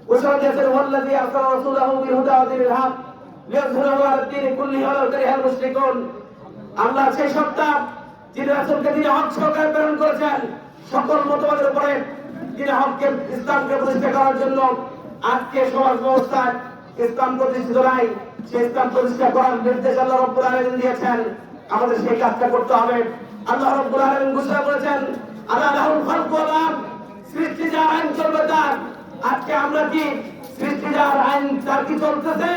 ঘোষণা দিয়েছেন ওয়াল্লাযী আরসালা রাসূলাহু বিল হুদা ওয়া দীনিল হক লিইয়ুযহিরাহু আলা দ্বীনি কুল্লিহি ওয়ালাউ কারিহাল মুশরিকুন। আল্লাহ সেই সত্তা যিনি রাসূলকে তিনি হক সহকারে প্রেরণ করেছেন সকল মতবাদের উপরে, যিনি হককে ইসলামকে প্রতিষ্ঠা করার জন্য আজকে সমাজ ব্যবস্থায় ইসলাম প্রতিষ্ঠিত নাই, সেই ইসলাম প্রতিষ্ঠা করার নির্দেশ আল্লাহ রাব্বুল আলামিন দিয়েছেন। আমাদের সেই কাজটা করতে হবে। আল্লাহ রাব্বুল আলামিন ঘোষণা করেছেন আলা লাহুল খালকু ওয়াল আমর, সৃষ্টি যার আইন চলবে তার। আজকে আমরা কি সৃষ্টি যার আইন তার কি চলতেছে?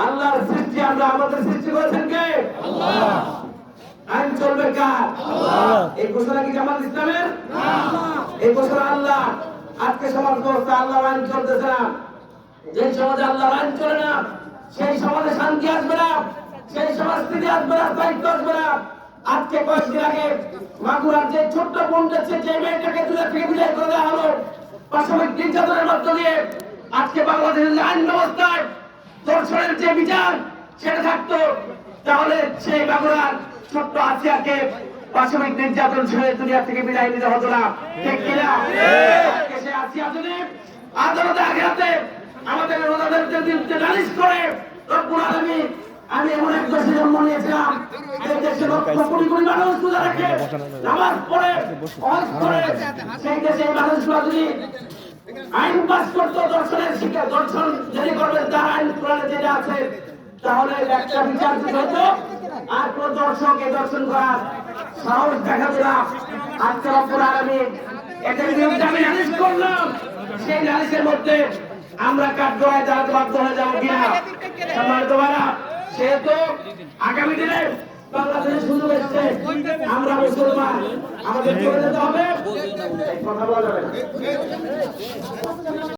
আল্লাহর সৃষ্টি, আমরা আমাদের সৃষ্টি করেছেন কে? আল্লাহ। আইন চলবে কার? আল্লাহ। এই ঘোষণা কি জামাত ইসলামের? না, এই ঘোষণা আল্লাহ। আজকে সমাজ ব্যবস্থা আল্লাহর আইন চলতেছে না। যে সমাজে আল্লাহর আইন চলে না সেই সমাজে শান্তি আসবে না, সেই সমাজ স্থিতি আসবে না, দায়িত্ব আসবে না। আজকে কয়েকদিন আগে মাগুরার যে ছোট্ট বোনটা যে মেয়েটাকে তুলে থেকে বিদায় করে দেওয়া হলো পাশাপাশি নির্যাতনের মধ্য দিয়ে, আজকে বাংলাদেশের আইন ব্যবস্থায় ধর্ষণের যে বিচার সেটা থাকতো, তাহলে সেই মাগুরার ছোট্ট আসিয়াকে পাশাপাশি নির্যাতন ছেড়ে দুনিয়া থেকে বিদায় নিতে হতো না, ঠিক কিনা? আজকে সে আসিয়া যদি আদালতে আঘাতে আমাদের ওনাদের বিরুদ্ধে নালিশ করে রব্বুল আলামিন, আমি এমন এক দেশে জন্ম নিয়েছিলাম এই দেশে লক্ষ কোটি কোটি মানুষ রোজা রাখে, নামাজ পড়ে, হজ করে, সেই দেশে মানুষগুলো যদি আইন পাস করতো দর্শনের শিক্ষা, দর্শন যদি করবেন তার আইন কোরআনে যেটা আছে, তাহলে একটা বিচার হতো আর কোন দর্শক এই দর্শন করার সাহস দেখাবে না। আজকে রব্বুল আলামিন এদের বিরুদ্ধে আমি নালিশ করলাম, সেই নালিশের মধ্যে আমরা কাঠগড়ায় দাঁড়াতে বাধ্য হয়ে যাবো কিনা? সম্মানিত ভাইরা, সেহেতু আগামী দিনে বাংলাদেশে সুযোগ এসছে, আমরা মুসলমান, আমাদের চলে যেতে হবে, কথা বলা যাবে না।